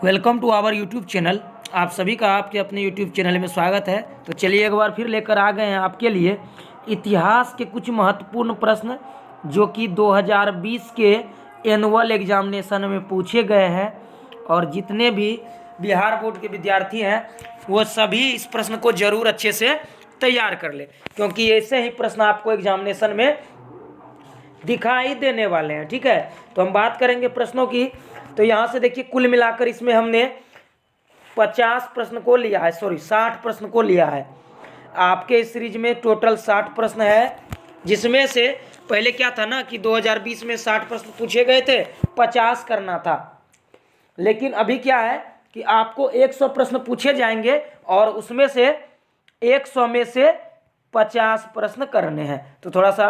Welcome to our YouTube channel. आप सभी का आपके अपने यूट्यूब चैनल में स्वागत है। तो चलिए एक बार फिर लेकर आ गए हैं आपके लिए इतिहास के कुछ महत्वपूर्ण प्रश्न जो कि 2020 के एनुअल एग्जामिनेशन में पूछे गए हैं। और जितने भी बिहार बोर्ड के विद्यार्थी हैं वो सभी इस प्रश्न को ज़रूर अच्छे से तैयार कर ले, क्योंकि ऐसे ही प्रश्न आपको एग्जामिनेशन में दिखाई देने वाले हैं। ठीक है, तो हम बात करेंगे प्रश्नों की। तो यहाँ से देखिए कुल मिलाकर इसमें हमने 50 प्रश्न को लिया है, 60 प्रश्न को लिया है। आपके इस सीरीज में टोटल 60 प्रश्न है, जिसमें से पहले क्या था ना कि 2020 में 60 प्रश्न पूछे गए थे, 50 करना था। लेकिन अभी क्या है कि आपको 100 प्रश्न पूछे जाएंगे और उसमें से 100 में से 50 प्रश्न करने हैं। तो थोड़ा सा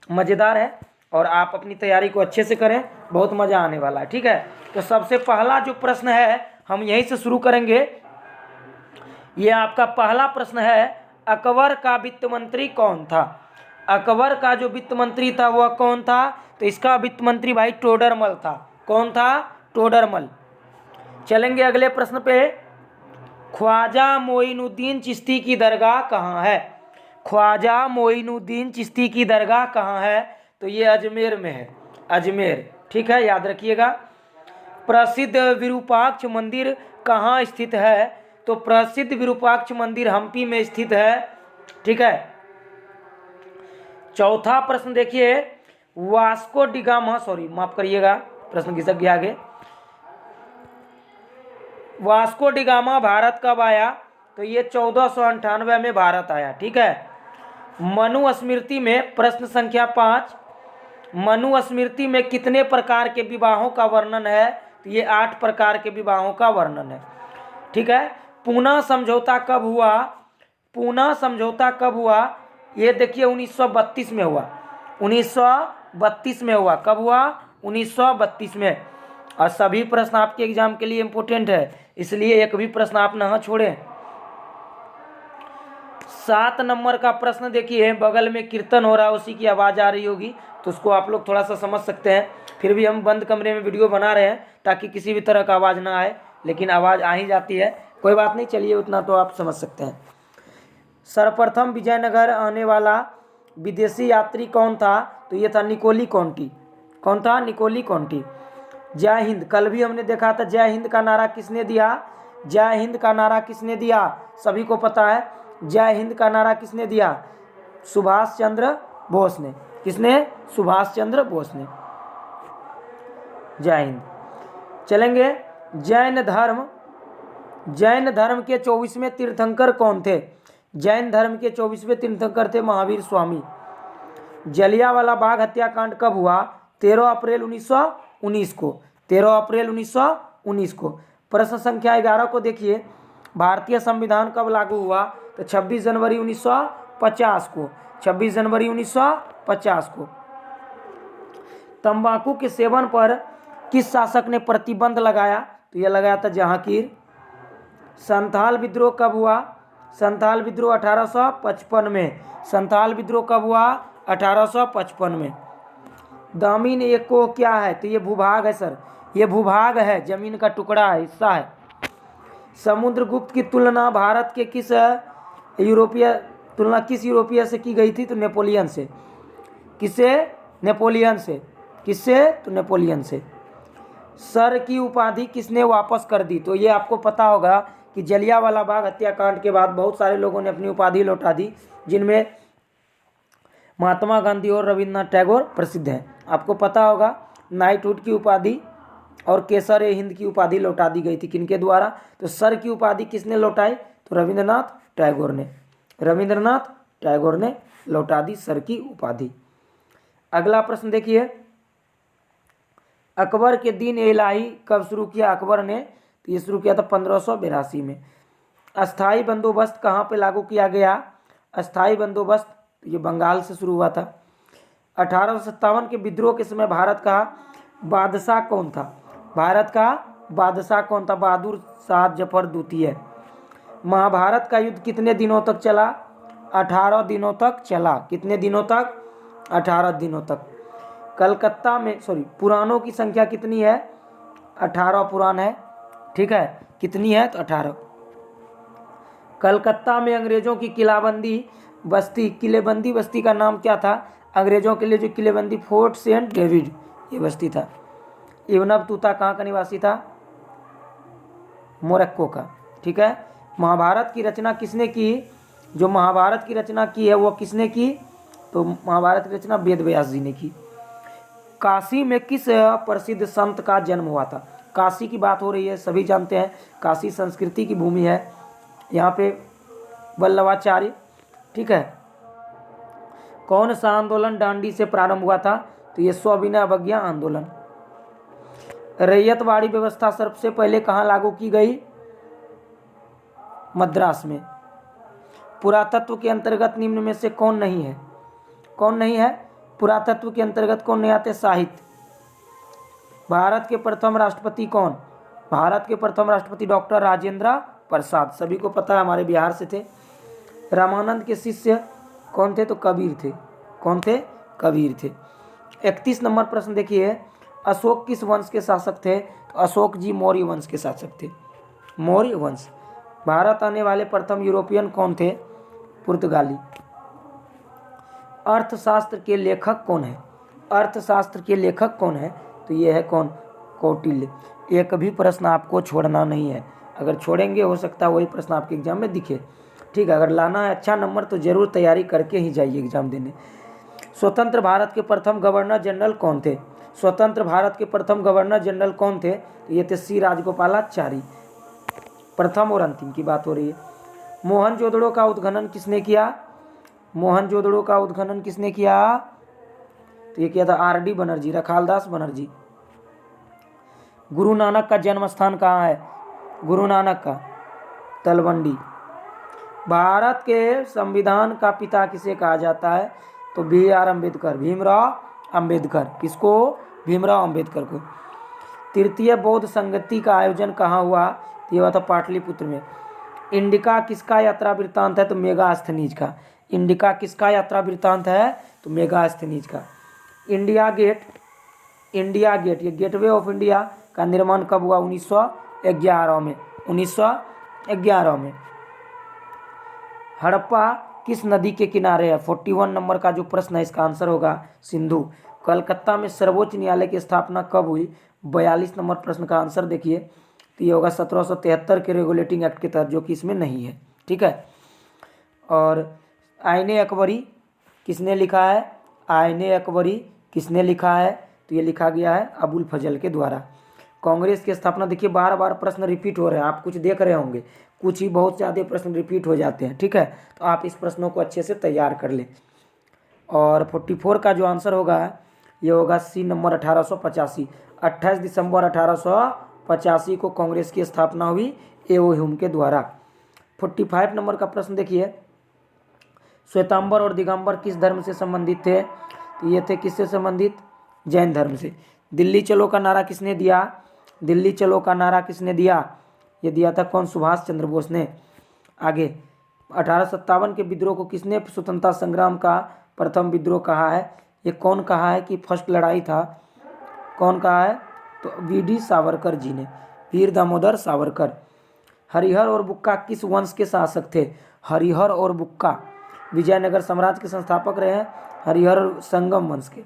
मज़ेदार है और आप अपनी तैयारी को अच्छे से करें, बहुत मज़ा आने वाला है। ठीक है, तो सबसे पहला जो प्रश्न है हम यहीं से शुरू करेंगे। ये आपका पहला प्रश्न है, अकबर का वित्त मंत्री कौन था? अकबर का जो वित्त मंत्री था वह कौन था? तो इसका वित्त मंत्री भाई टोडरमल था। कौन था? टोडरमल। चलेंगे अगले प्रश्न पे। ख्वाजा मोइनुद्दीन चिश्ती की दरगाह कहाँ है? ख्वाजा मोइनुद्दीन चिश्ती की दरगाह कहाँ है? तो ये अजमेर में है, अजमेर। ठीक है, याद रखिएगा। प्रसिद्ध विरूपाक्ष मंदिर कहाँ स्थित है? तो प्रसिद्ध विरूपाक्ष मंदिर हम्पी में स्थित है। ठीक है। चौथा प्रश्न देखिए, वास्को डिगामा, माफ करिएगा प्रश्न खिसक गया आगे। वास्को डिगामा भारत कब आया? तो ये 1498 में भारत आया। ठीक है। मनुस्मृति में प्रश्न संख्या 5, मनुस्मृति में कितने प्रकार के विवाहों का वर्णन है? तो ये 8 प्रकार के विवाहों का वर्णन है। ठीक है। पूना समझौता कब हुआ? पूना समझौता कब हुआ? ये देखिए 1932 में हुआ। 1932 में हुआ। कब हुआ? 1932 में। और सभी प्रश्न आपके एग्जाम के लिए इम्पोर्टेंट है, इसलिए एक भी प्रश्न आप ना छोड़ें। 7 नंबर का प्रश्न देखिए, बगल में कीर्तन हो रहा है, उसी की आवाज़ आ रही होगी, तो उसको आप लोग थोड़ा सा समझ सकते हैं। फिर भी हम बंद कमरे में वीडियो बना रहे हैं ताकि किसी भी तरह का आवाज़ ना आए, लेकिन आवाज़ आ ही जाती है, कोई बात नहीं। चलिए उतना तो आप समझ सकते हैं। सर्वप्रथम विजयनगर आने वाला विदेशी यात्री कौन था? तो ये था निकोली कॉन्टी। कौन था? निकोली कॉन्टी। जय हिंद, कल भी हमने देखा था, जय हिंद का नारा किसने दिया? जय हिंद का नारा किसने दिया? सभी को पता है, जय हिंद का नारा किसने दिया? सुभाष चंद्र बोस ने। किसने? सुभाष चंद्र बोस ने। जय हिंद। चलेंगे जैन धर्म। जैन धर्म के 24वें तीर्थंकर कौन थे? जैन धर्म के 24वें तीर्थंकर थे महावीर स्वामी। जलियांवाला बाग हत्याकांड कब हुआ? 13 अप्रैल 1919 को। 13 अप्रैल 1919 को। प्रश्न संख्या 11 को देखिए, भारतीय संविधान कब लागू हुआ? तो 26 जनवरी 1950 को। 26 जनवरी 1950 को। तंबाकू के सेवन पर किस शासक ने प्रतिबंध लगाया? तो यह लगाया था जहांगीर। संथाल विद्रोह कब हुआ? संथाल विद्रोह 1855 में। संथाल विद्रोह कब हुआ? 1855 में। दामिन एको क्या है? तो ये भूभाग है सर, ये भूभाग है, जमीन का टुकड़ा है, हिस्सा है। समुद्रगुप्त की तुलना भारत के किस यूरोपीय से की गई थी? तो नेपोलियन से। किससे? नेपोलियन से। किससे? तो नेपोलियन से। सर की उपाधि किसने वापस कर दी? तो ये आपको पता होगा कि जलियांवाला बाग हत्याकांड के बाद बहुत सारे लोगों ने अपनी उपाधि लौटा दी, जिनमें महात्मा गांधी और रविन्द्रनाथ टैगोर प्रसिद्ध हैं। आपको पता होगा नाइटहुड की उपाधि और केसर ए हिंद की उपाधि लौटा दी गई थी, किनके द्वारा? तो सर की उपाधि किसने लौटाई? तो रविन्द्रनाथ टैगोर ने। रविन्द्रनाथ टैगोर ने लौटा दी सर की उपाधि। अगला प्रश्न देखिए, अकबर के दिन इलाही कब शुरू किया अकबर ने? तो ये शुरू किया था 1582 में। अस्थाई बंदोबस्त कहाँ पे लागू किया गया? अस्थाई बंदोबस्त ये बंगाल से शुरू हुआ था। 1857 के विद्रोह के समय भारत का बादशाह कौन था? भारत का बादशाह कौन था? बहादुर शाह जफर द्वितीय। महाभारत का युद्ध कितने दिनों तक चला? 18 दिनों तक चला। कितने दिनों तक? 18 दिनों तक। कलकत्ता में पुराणों की संख्या कितनी है? 18 पुराण है। ठीक है, कितनी है तो 18। कलकत्ता में अंग्रेजों की किलेबंदी बस्ती का नाम क्या था? अंग्रेजों के लिए जो किलेबंदी फोर्ट सेंट डेविड ये बस्ती था। इब्न बतूता कहाँ का निवासी था? मोरक्को का। ठीक है, महाभारत की रचना किसने की? जो महाभारत की रचना की है वो किसने की? तो महाभारत की रचना वेद व्यास जी ने की। काशी में किस प्रसिद्ध संत का जन्म हुआ था? काशी की बात हो रही है, सभी जानते हैं काशी संस्कृति की भूमि है। यहाँ पे वल्लभाचार्य। ठीक है, कौन सा आंदोलन दांडी से प्रारंभ हुआ था? तो ये सविनय अवज्ञा आंदोलन। रैयतवाड़ी व्यवस्था सबसे पहले कहाँ लागू की गई? मद्रास में। पुरातत्व के अंतर्गत निम्न में से कौन नहीं है? कौन नहीं है? पुरातत्व के अंतर्गत कौन नहीं आते? साहित्य। भारत के प्रथम राष्ट्रपति कौन? भारत के प्रथम राष्ट्रपति डॉक्टर राजेंद्र प्रसाद, सभी को पता है, हमारे बिहार से थे। रामानंद के शिष्य कौन थे? तो कबीर थे। कौन थे? कबीर थे। 31 नंबर प्रश्न देखिए, अशोक किस वंश के शासक थे? तो अशोक जी मौर्य वंश के शासक थे। मौर्य वंश। भारत आने वाले प्रथम यूरोपियन कौन थे? पुर्तगाली। अर्थशास्त्र के लेखक कौन है? अर्थशास्त्र के लेखक कौन है? तो ये है कौन? कौटिल्य। एक भी प्रश्न आपको छोड़ना नहीं है, अगर छोड़ेंगे हो सकता है वही प्रश्न आपके एग्जाम में दिखे। ठीक है, अगर लाना है अच्छा नंबर तो जरूर तैयारी करके ही जाइए एग्जाम देने। स्वतंत्र भारत के प्रथम गवर्नर जनरल कौन थे? स्वतंत्र भारत के प्रथम गवर्नर जनरल कौन थे? तो ये थे सी राजगोपालाचारी। प्रथम और अंतिम की बात हो रही है। मोहनजोदड़ो का उत्खनन किसने किया? मोहनजोदड़ो का उत्खनन किसने किया? तो ये किया था आर.डी. बनर्जी, रखालदास बनर्जी। गुरु नानक का जन्म स्थान कहाँ है? गुरु नानक का तलवंडी। भारत के संविधान का पिता किसे कहा जाता है? तो B.R. अम्बेडकर, भीमराव अम्बेडकर। किसको? भीमराव अम्बेडकर को। तृतीय बौद्ध संगति का आयोजन कहाँ हुआ? ये हुआ था पाटलिपुत्र में। इंडिका किसका यात्रा वृत्तांत है? तो मेगास्थनीज का। इंडिका किसका यात्रा वृत्तांत है? तो मेगास्थनीज का। इंडिया गेट ये गेटवे ऑफ इंडिया का निर्माण कब हुआ? 1911 में। 1911 में। हड़प्पा किस नदी के किनारे है? 41 नंबर का जो प्रश्न है इसका आंसर होगा सिंधु। कलकत्ता में सर्वोच्च न्यायालय की स्थापना कब हुई? 42 नंबर प्रश्न का आंसर देखिए, तो ये होगा 1773 के रेगुलेटिंग एक्ट के तहत, जो कि इसमें नहीं है। ठीक है, और आईने अकबरी किसने लिखा है? आईने अकबरी किसने लिखा है? तो ये लिखा गया है अबुल फजल के द्वारा। कांग्रेस की स्थापना, देखिए बार बार प्रश्न रिपीट हो रहे हैं, आप कुछ देख रहे होंगे, कुछ ही बहुत ज़्यादा प्रश्न रिपीट हो जाते हैं। ठीक है, तो आप इस प्रश्नों को अच्छे से तैयार कर लें। और 44 का जो आंसर होगा ये होगा सी नंबर 1885। 28 दिसंबर 1885 को कांग्रेस की स्थापना हुई ए.ओ. ह्यूम के द्वारा। 45 नंबर का प्रश्न देखिए, श्वेतांबर और दिगंबर किस धर्म से संबंधित थे? तो ये थे किससे संबंधित? जैन धर्म से। दिल्ली चलो का नारा किसने दिया? दिल्ली चलो का नारा किसने दिया? ये दिया था कौन? सुभाष चंद्र बोस ने। आगे 1857 के विद्रोह को किसने स्वतंत्रता संग्राम का प्रथम विद्रोह कहा है? ये कौन कहा है कि फर्स्ट लड़ाई था? कौन कहा है? तो वी.डी. सावरकर जी ने, वीर दामोदर सावरकर। हरिहर और बुक्का किस वंश के शासक थे? हरिहर और बुक्का विजयनगर साम्राज्य के संस्थापक रहे हैं, हरिहर संगम वंश के।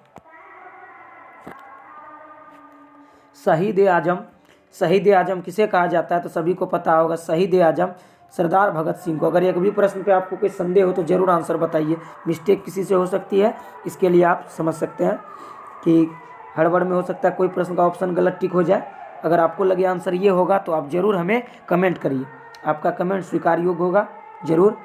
शहीद ए आजम किसे कहा जाता है? तो सभी को पता होगा, शहीद ए आजम सरदार भगत सिंह को। अगर एक भी प्रश्न पे आपको कोई संदेह हो तो जरूर आंसर बताइए, मिस्टेक किसी से हो सकती है, इसके लिए आप समझ सकते हैं कि हड़बड़ में हो सकता है कोई प्रश्न का ऑप्शन गलत टिक हो जाए। अगर आपको लगे आंसर ये होगा तो आप जरूर हमें कमेंट करिए, आपका कमेंट स्वीकार योग्य होगा जरूर।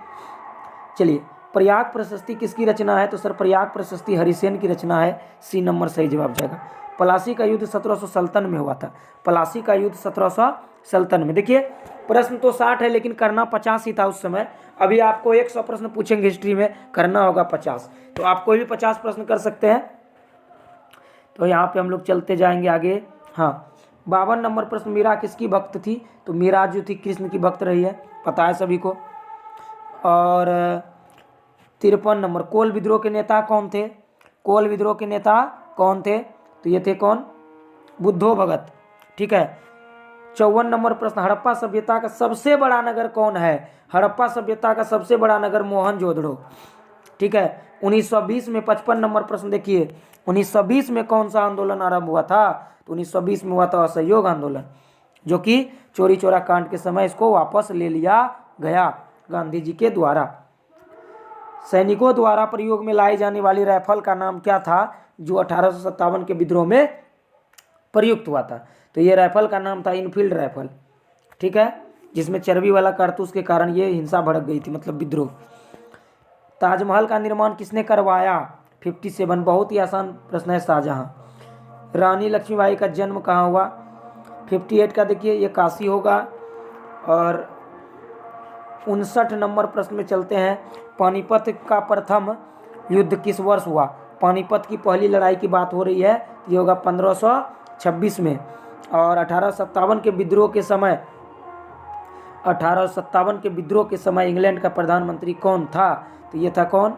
चलिए, प्रयाग प्रशस्ति किसकी रचना है? तो सर प्रयाग प्रशस्ति हरिसेन की रचना है, सी नंबर सही जवाब जाएगा। पलासी का युद्ध 1757 में हुआ था। पलासी का युद्ध 1757 में। देखिए प्रश्न तो 60 है लेकिन करना 50 ही था उस समय। अभी आपको 100 प्रश्न पूछेंगे हिस्ट्री में, करना होगा 50, तो आप कोई भी 50 प्रश्न कर सकते हैं। तो यहाँ पे हम लोग चलते जाएंगे आगे। हाँ, 52 नंबर प्रश्न, मीरा किसकी भक्त थी? तो मीरा जो थी कृष्ण की भक्त रही है, पता है सभी को। और 53 नंबर, कोल विद्रोह के नेता कौन थे? कोल विद्रोह के नेता कौन थे? तो ये थे कौन? बुद्धो भगत। ठीक है, 54 नंबर प्रश्न, हड़प्पा सभ्यता का सबसे बड़ा नगर कौन है? हड़प्पा सभ्यता का सबसे बड़ा नगर मोहनजोदड़ो। ठीक है। 1920 में 55 नंबर प्रश्न देखिए, 1920 में कौन सा आंदोलन आरंभ हुआ था? तो 1920 में हुआ था असहयोग आंदोलन, जो कि चोरी चोरा कांड के समय इसको वापस ले लिया गया गांधी जी के द्वारा। सैनिकों द्वारा प्रयोग में लाई जाने वाली राइफल का नाम क्या था, जो 1857 के विद्रोह में प्रयुक्त हुआ था? तो ये राइफल का नाम था इनफील्ड राइफल। ठीक है, जिसमें चर्बी वाला कारतूस के कारण ये हिंसा भड़क गई थी, मतलब विद्रोह। ताजमहल का निर्माण किसने करवाया? 57, बहुत ही आसान प्रश्न है, शाहजहां। रानी लक्ष्मीबाई का जन्म कहाँ हुआ? 58 का देखिए, ये काशी होगा। और 59 नंबर प्रश्न में चलते हैं, पानीपत का प्रथम युद्ध किस वर्ष हुआ? पानीपत की पहली लड़ाई की बात हो रही है, ये होगा 1526 में। और 1857 के विद्रोह के समय 1857 के विद्रोह के समय इंग्लैंड का प्रधानमंत्री कौन था? तो ये था कौन?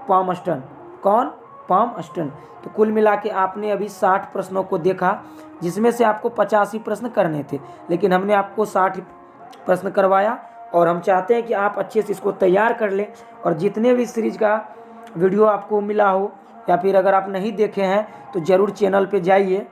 पामस्टन। कौन? पामस्टन। तो कुल मिला के आपने अभी 60 प्रश्नों को देखा, जिसमें से आपको 85 प्रश्न करने थे, लेकिन हमने आपको 60 प्रश्न करवाया। और हम चाहते हैं कि आप अच्छे से इसको तैयार कर लें। और जितने भी सीरीज का वीडियो आपको मिला हो, या फिर अगर आप नहीं देखे हैं तो ज़रूर चैनल पे जाइए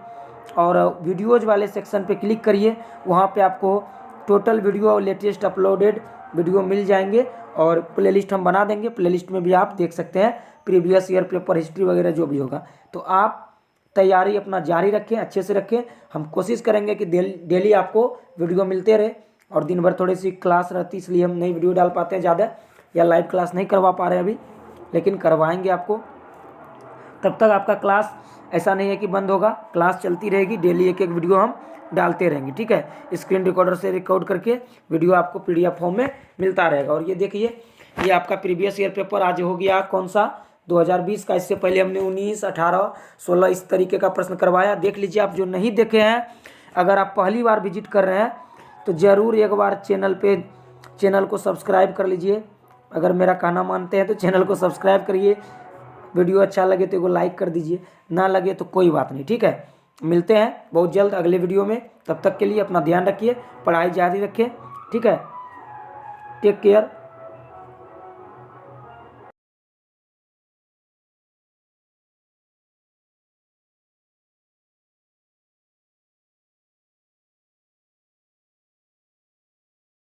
और वीडियोज़ वाले सेक्शन पे क्लिक करिए। वहाँ पे आपको टोटल वीडियो और लेटेस्ट अपलोडेड वीडियो मिल जाएंगे, और प्लेलिस्ट हम बना देंगे। प्लेलिस्ट में भी आप देख सकते हैं प्रीवियस ईयर पेपर हिस्ट्री वगैरह जो भी होगा। तो आप तैयारी अपना जारी रखें, अच्छे से रखें। हम कोशिश करेंगे कि डेली आपको वीडियो मिलते रहे। और दिन भर थोड़ी सी क्लास रहती, इसलिए हम नई वीडियो डाल पाते हैं ज़्यादा, या लाइव क्लास नहीं करवा पा रहे अभी, लेकिन करवाएंगे आपको। तब तक आपका क्लास ऐसा नहीं है कि बंद होगा, क्लास चलती रहेगी, डेली एक एक वीडियो हम डालते रहेंगे। ठीक है, स्क्रीन रिकॉर्डर से रिकॉर्ड करके वीडियो आपको PDF फॉर्म में मिलता रहेगा। और ये देखिए, ये आपका प्रीवियस ईयर पेपर आज हो गया कौन सा? 2020 का। इससे पहले हमने 19, 18, 16 इस तरीके का प्रश्न करवाया। देख लीजिए, आप जो नहीं देखे हैं, अगर आप पहली बार विजिट कर रहे हैं तो ज़रूर एक बार चैनल को सब्सक्राइब कर लीजिए। अगर मेरा कहना मानते हैं तो चैनल को सब्सक्राइब करिए। वीडियो अच्छा लगे तो लाइक कर दीजिए, ना लगे तो कोई बात नहीं। ठीक है, मिलते हैं बहुत जल्द अगले वीडियो में। तब तक के लिए अपना ध्यान रखिए, पढ़ाई जारी रखें। ठीक है, टेक केयर।